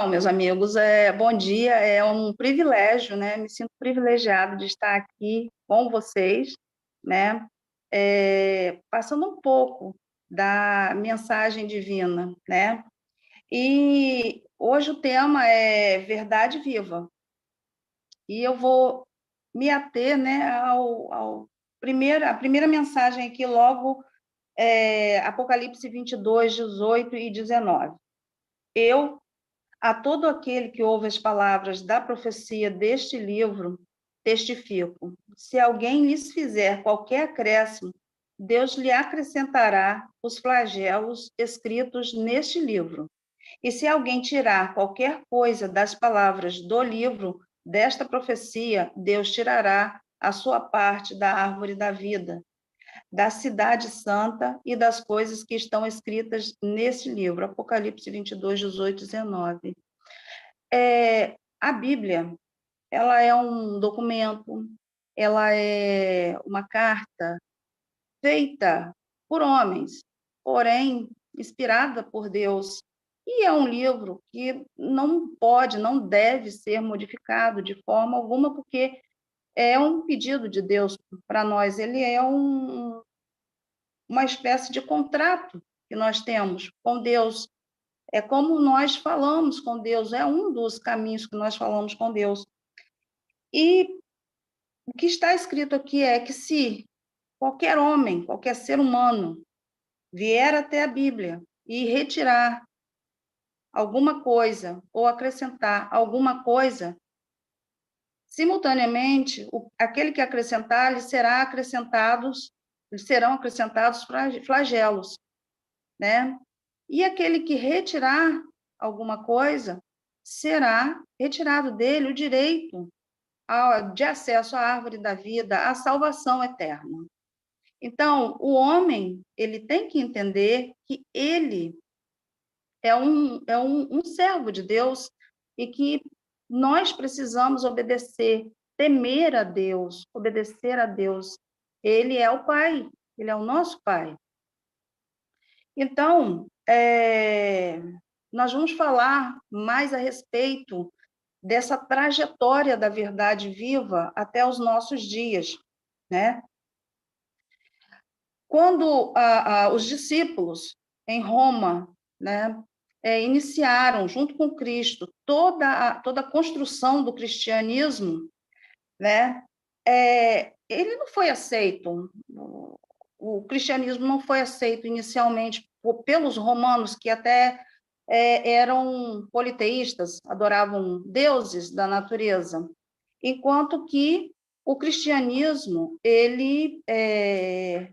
Bom, meus amigos, bom dia. É um privilégio, né? Me sinto privilegiado de estar aqui com vocês, né? Passando um pouco da mensagem divina, né? E hoje o tema é verdade viva. E eu vou me ater, né, a primeira mensagem aqui, logo, Apocalipse 22, 18 e 19. Eu, a todo aquele que ouve as palavras da profecia deste livro, testifico: se alguém lhes fizer qualquer acréscimo, Deus lhe acrescentará os flagelos escritos neste livro. E se alguém tirar qualquer coisa das palavras do livro desta profecia, Deus tirará a sua parte da árvore da vida, da cidade santa e das coisas que estão escritas nesse livro. Apocalipse 22, 18, 19. A Bíblia, ela é um documento, ela é uma carta feita por homens, porém inspirada por Deus. E é um livro que não pode, não deve ser modificado de forma alguma, porque é um pedido de Deus para nós. Ele é uma espécie de contrato que nós temos com Deus. É como nós falamos com Deus, é um dos caminhos que nós falamos com Deus. E o que está escrito aqui é que se qualquer homem, qualquer ser humano, vier até a Bíblia e retirar alguma coisa ou acrescentar alguma coisa, simultaneamente, aquele que acrescentar, serão acrescentados flagelos, né? E aquele que retirar alguma coisa, será retirado dele o direito de acesso à árvore da vida, à salvação eterna. Então, o homem, ele tem que entender que ele é um servo de Deus e que nós precisamos obedecer, temer a Deus, obedecer a Deus. Ele é o Pai, ele é o nosso Pai. Então, nós vamos falar mais a respeito dessa trajetória da verdade viva até os nossos dias, né? Quando os discípulos em Roma, né, iniciaram, junto com Cristo, toda a construção do cristianismo, né, ele não foi aceito, o cristianismo não foi aceito inicialmente pelos romanos, que até eram politeístas, adoravam deuses da natureza, enquanto que o cristianismo, ele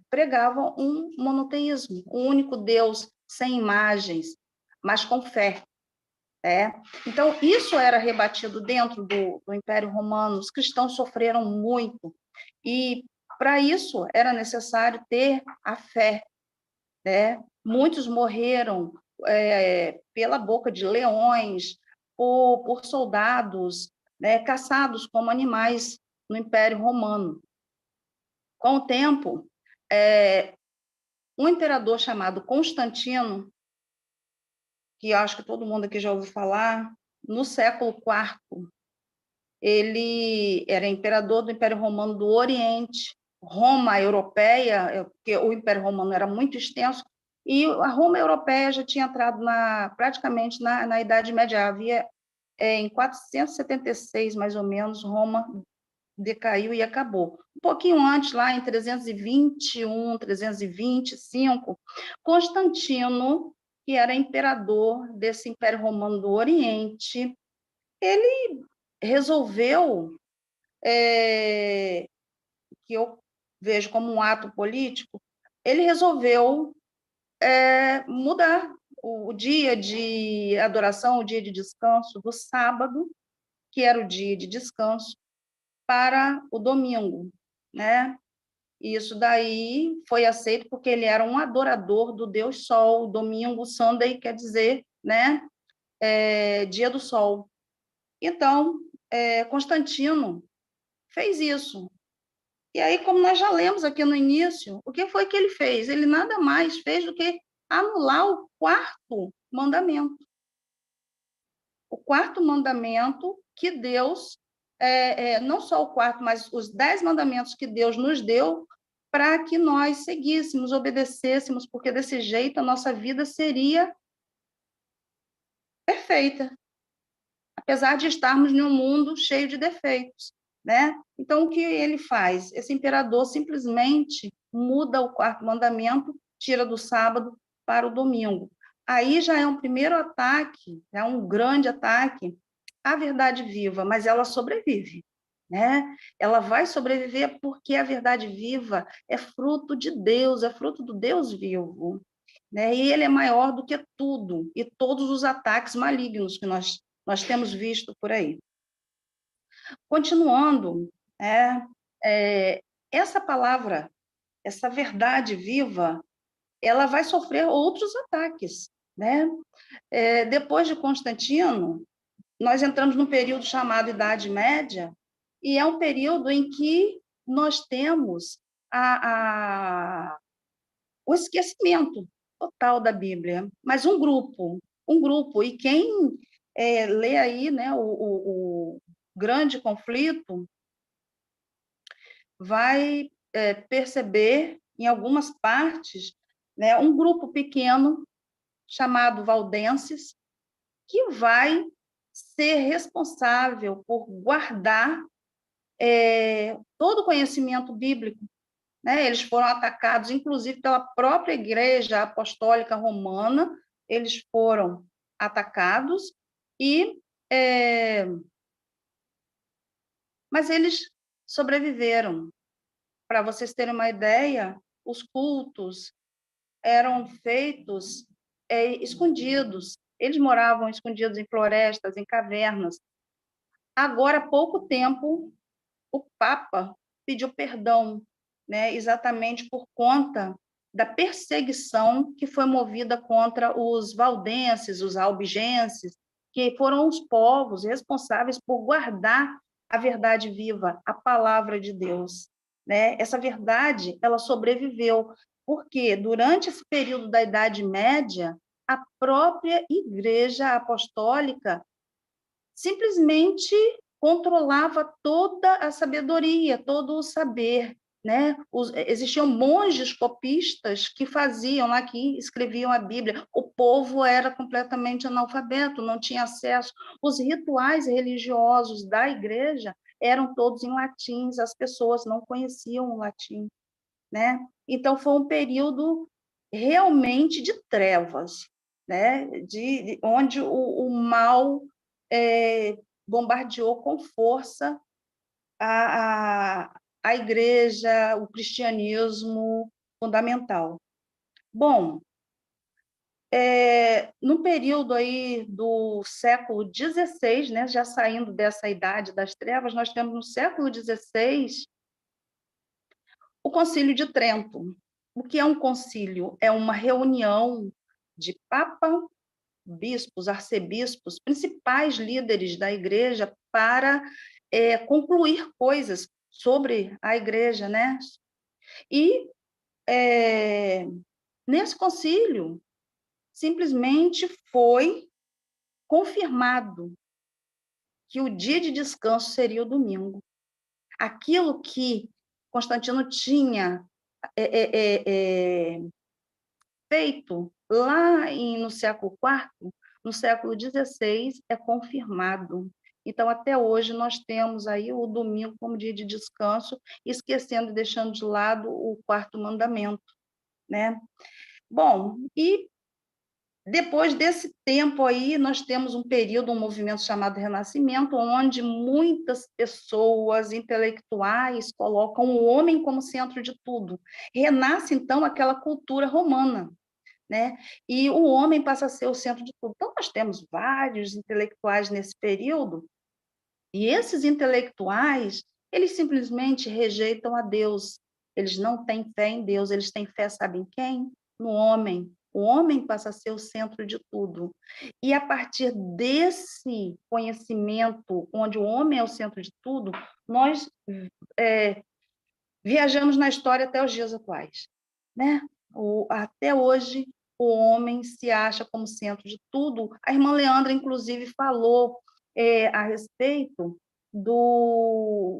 pregava um monoteísmo, um único Deus, sem imagens, mas com fé. Então, isso era rebatido dentro do Império Romano, os cristãos sofreram muito, e para isso era necessário ter a fé. Muitos morreram pela boca de leões, por soldados, caçados como animais no Império Romano. Com o tempo, um imperador chamado Constantino, que eu acho que todo mundo aqui já ouviu falar, no século IV, ele era imperador do Império Romano do Oriente, Roma europeia, porque o Império Romano era muito extenso, e a Roma europeia já tinha entrado praticamente na Idade Média. Havia, em 476, mais ou menos, Roma decaiu e acabou. Um pouquinho antes, lá em 321, 325, Constantino, que era imperador desse Império Romano do Oriente, ele resolveu, que eu vejo como um ato político, ele resolveu mudar o dia de adoração, o dia de descanso do sábado, que era o dia de descanso, para o domingo, né? Isso daí foi aceito porque ele era um adorador do Deus Sol. Domingo, Sunday, quer dizer, né? Dia do Sol. Então, Constantino fez isso. E aí, como nós já lemos aqui no início, o que foi que ele fez? Ele nada mais fez do que anular o quarto mandamento. O quarto mandamento que Deus, não só o quarto, mas os 10 mandamentos que Deus nos deu para que nós seguíssemos, obedecêssemos, porque desse jeito a nossa vida seria perfeita, apesar de estarmos em um mundo cheio de defeitos, né? Então, o que ele faz? Esse imperador simplesmente muda o quarto mandamento, tira do sábado para o domingo. Aí já é um primeiro ataque, é um grande ataque à verdade viva, mas ela sobrevive, né? Ela vai sobreviver porque a verdade viva é fruto de Deus, é fruto do Deus vivo, né? E ele é maior do que tudo e todos os ataques malignos que nós temos visto por aí. Continuando, essa palavra, essa verdade viva, ela vai sofrer outros ataques, né? Depois de Constantino, nós entramos num período chamado Idade Média, e é um período em que nós temos o esquecimento total da Bíblia, mas um grupo, e quem lê aí, né, o grande conflito, vai perceber em algumas partes, né, um grupo pequeno chamado valdenses, que vai ser responsável por guardar todo o conhecimento bíblico, né? Eles foram atacados, inclusive, pela própria Igreja Apostólica Romana, eles foram atacados, e, mas eles sobreviveram. Para vocês terem uma ideia, os cultos eram feitos escondidos, eles moravam escondidos em florestas, em cavernas. Agora, há pouco tempo, o Papa pediu perdão, né, exatamente por conta da perseguição que foi movida contra os valdenses, os albigenses, que foram os povos responsáveis por guardar a verdade viva, a palavra de Deus, né? Essa verdade, ela sobreviveu, porque durante esse período da Idade Média, a própria Igreja Apostólica simplesmente controlava toda a sabedoria, todo o saber, né? Existiam monges copistas que faziam lá, que escreviam a Bíblia. O povo era completamente analfabeto, não tinha acesso. Os rituais religiosos da igreja eram todos em latim, as pessoas não conheciam o latim, né? Então foi um período realmente de trevas, né? Onde o mal bombardeou com força a, a, a igreja, o cristianismo fundamental. Bom, no período aí do século XVI, né, já saindo dessa idade das trevas, nós temos no século XVI o Concílio de Trento. O que é um concílio? É uma reunião de papa, bispos, arcebispos, principais líderes da igreja para concluir coisas sobre a igreja, né? E nesse concílio simplesmente foi confirmado que o dia de descanso seria o domingo. Aquilo que Constantino tinha feito lá no século IV, no século XVI, é confirmado. Então, até hoje, nós temos aí o domingo como dia de descanso, esquecendo e deixando de lado o quarto mandamento, né? Bom, e depois desse tempo aí, nós temos um período, um movimento chamado Renascimento, onde muitas pessoas intelectuais colocam o homem como centro de tudo. Renasce, então, aquela cultura romana, né? E o homem passa a ser o centro de tudo. Então, nós temos vários intelectuais nesse período, e esses intelectuais, eles simplesmente rejeitam a Deus. Eles não têm fé em Deus, eles têm fé, sabem quem? No homem. O homem passa a ser o centro de tudo. E a partir desse conhecimento, onde o homem é o centro de tudo, nós viajamos na história até os dias atuais, né? Até hoje, o homem se acha como centro de tudo. A irmã Leandra, inclusive, falou a respeito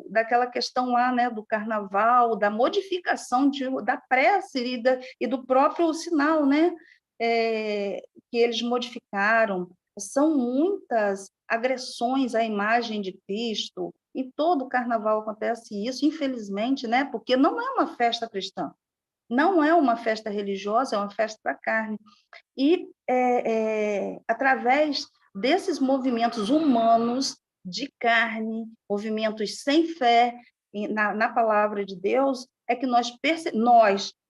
daquela questão lá, né, do carnaval, da modificação da prece e do próprio sinal, né, que eles modificaram. São muitas agressões à imagem de Cristo. Em todo o carnaval acontece isso, infelizmente, né, porque não é uma festa cristã. Não é uma festa religiosa, é uma festa da carne. E, através desses movimentos humanos de carne, movimentos sem fé na palavra de Deus, é que nós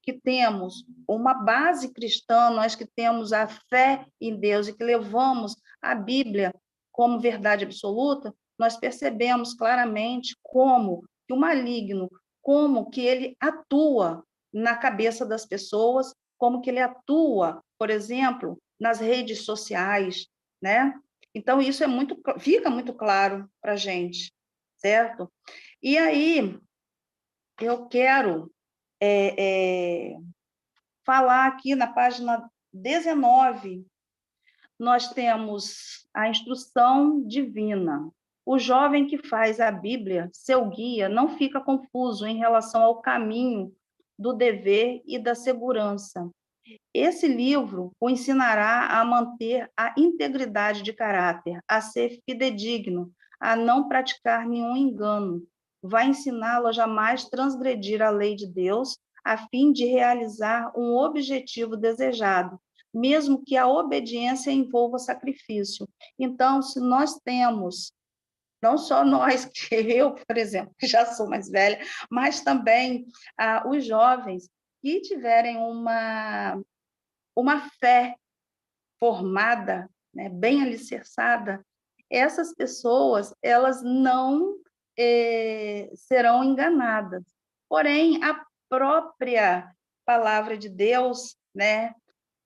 que temos uma base cristã, nós que temos a fé em Deus e que levamos a Bíblia como verdade absoluta, nós percebemos claramente como que o maligno, como que ele atua na cabeça das pessoas, como que ele atua, por exemplo, nas redes sociais, né? Então, isso fica muito claro para a gente, certo? E aí, eu quero falar aqui na página 19, nós temos a instrução divina. O jovem que faz a Bíblia seu guia não fica confuso em relação ao caminho do dever e da segurança. Esse livro o ensinará a manter a integridade de caráter, a ser fidedigno, a não praticar nenhum engano. Vai ensiná-lo a jamais transgredir a lei de Deus, a fim de realizar um objetivo desejado, mesmo que a obediência envolva sacrifício. Então, se nós temos, não só nós, que eu, por exemplo, que já sou mais velha, mas também os jovens que tiverem uma fé formada, né, bem alicerçada, essas pessoas elas não serão enganadas. Porém, a própria palavra de Deus, né,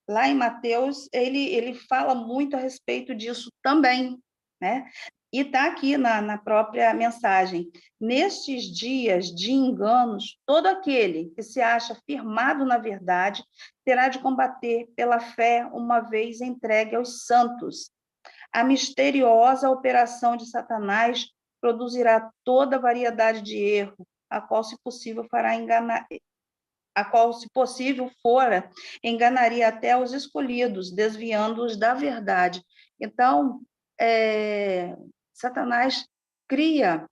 lá em Mateus, ele fala muito a respeito disso também, né? E está aqui na própria mensagem. Nestes dias de enganos, todo aquele que se acha firmado na verdade terá de combater pela fé uma vez entregue aos santos. A misteriosa operação de Satanás produzirá toda variedade de erro, a qual, se possível, fará enganar, a qual, se possível fora, enganaria até os escolhidos, desviando-os da verdade. Então, Satanás cria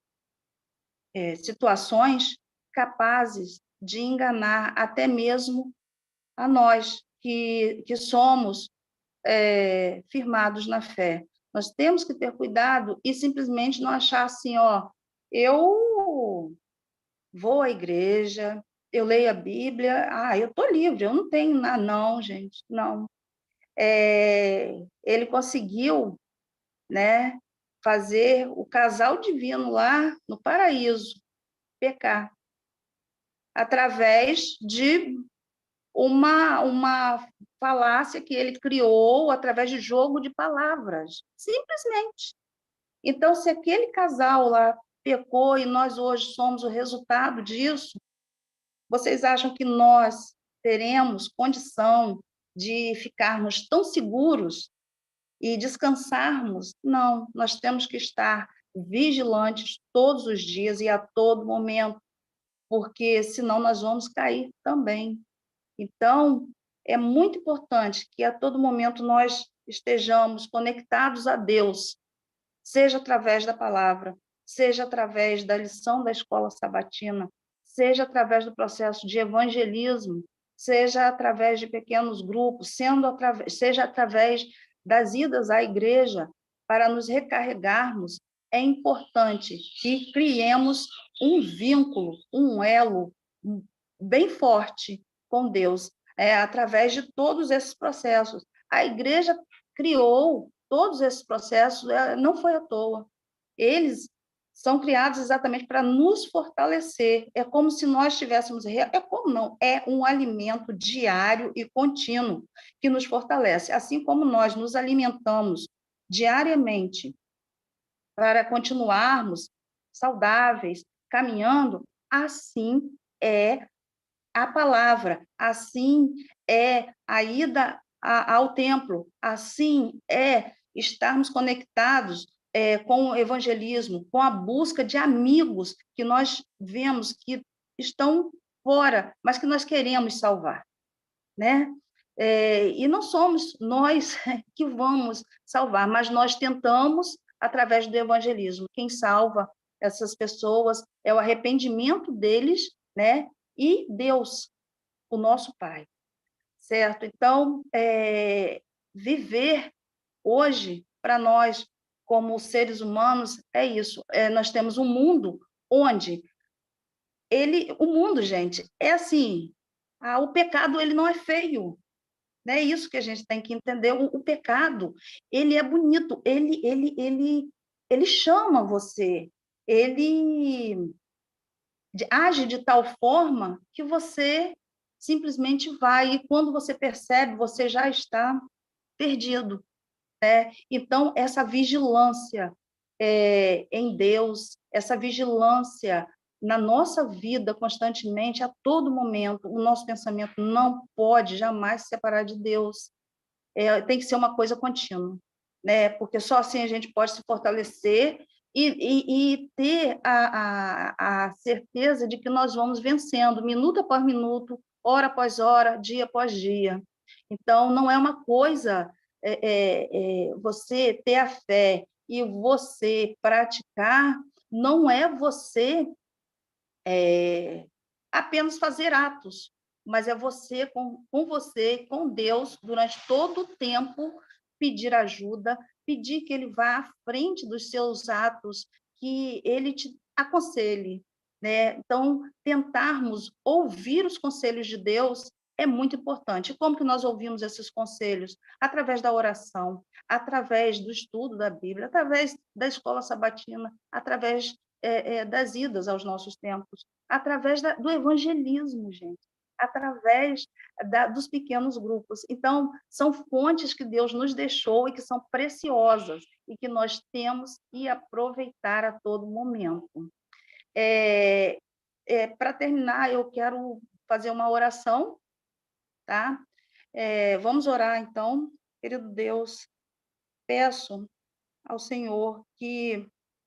situações capazes de enganar até mesmo a nós, que somos firmados na fé. Nós temos que ter cuidado e simplesmente não achar assim, ó, eu vou à igreja, eu leio a Bíblia, eu estou livre, eu não tenho nada. Não, gente, não. Ele conseguiu, né, fazer o casal divino lá no paraíso pecar, através de uma falácia que ele criou, através de jogo de palavras, simplesmente. Então, se aquele casal lá pecou e nós hoje somos o resultado disso, vocês acham que nós teremos condição de ficarmos tão seguros e descansarmos? Não, nós temos que estar vigilantes todos os dias e a todo momento, porque senão nós vamos cair também. Então, é muito importante que a todo momento nós estejamos conectados a Deus, seja através da palavra, seja através da lição da escola sabatina, seja através do processo de evangelismo, seja através de pequenos grupos, seja através das idas à igreja para nos recarregarmos. É importante que criemos um vínculo, um elo bem forte com Deus, através de todos esses processos. A igreja criou todos esses processos, não foi à toa. Eles são criados exatamente para nos fortalecer. É como se nós tivéssemos... É como não? É um alimento diário e contínuo que nos fortalece. Assim como nós nos alimentamos diariamente para continuarmos saudáveis, caminhando, assim é a palavra, assim é a ida ao templo, assim é estarmos conectados com o evangelismo, com a busca de amigos que nós vemos que estão fora, mas que nós queremos salvar, né? E não somos nós que vamos salvar, mas nós tentamos através do evangelismo. Quem salva essas pessoas é o arrependimento deles, né? E Deus, o nosso Pai, certo? Então, viver hoje, para nós, como seres humanos, é isso. Nós temos um mundo onde o mundo, gente, é assim, o pecado ele não é feio, né? É isso que a gente tem que entender. O pecado, ele é bonito, ele chama você, ele age de tal forma que você simplesmente vai, e quando você percebe, você já está perdido, né? Então, essa vigilância em Deus, essa vigilância na nossa vida constantemente, a todo momento, o nosso pensamento não pode jamais se separar de Deus. Tem que ser uma coisa contínua, né? Porque só assim a gente pode se fortalecer e ter a certeza de que nós vamos vencendo, minuto após minuto, hora após hora, dia após dia. Então, não é uma coisa você ter a fé e você praticar, não é você apenas fazer atos, mas é você com você, com Deus, durante todo o tempo, pedir ajuda, pedir que Ele vá à frente dos seus atos, que Ele te aconselhe, né? Então, tentarmos ouvir os conselhos de Deus é muito importante. E como que nós ouvimos esses conselhos? Através da oração, através do estudo da Bíblia, através da escola sabatina, através das idas aos nossos templos, através do evangelismo, gente, através dos pequenos grupos. Então, são fontes que Deus nos deixou e que são preciosas e que nós temos que aproveitar a todo momento. Para terminar, eu quero fazer uma oração, tá? Vamos orar, então. Querido Deus, peço ao Senhor que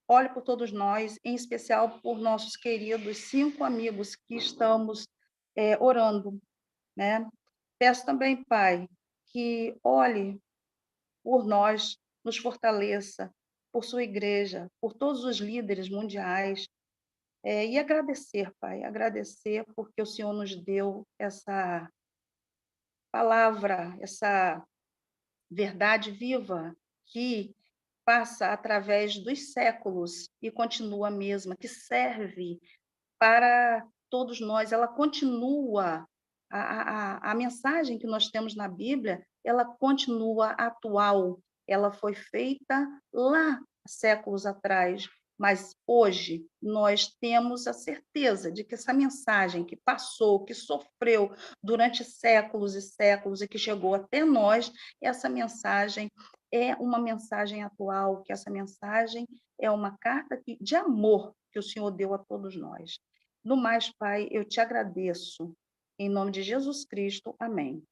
olhe por todos nós, em especial por nossos queridos 5 amigos que estamos orando, né? Peço também, Pai, que olhe por nós, nos fortaleça, por sua igreja, por todos os líderes mundiais, e agradecer, Pai, agradecer porque o Senhor nos deu essa palavra, essa verdade viva que passa através dos séculos e continua a mesma, que serve para todos nós, ela continua, a mensagem que nós temos na Bíblia, ela continua atual, ela foi feita lá séculos atrás, mas hoje nós temos a certeza de que essa mensagem que passou, que sofreu durante séculos e séculos e que chegou até nós, essa mensagem é uma mensagem atual, que essa mensagem é uma carta de amor que o Senhor deu a todos nós. No mais, Pai, eu te agradeço. Em nome de Jesus Cristo, amém.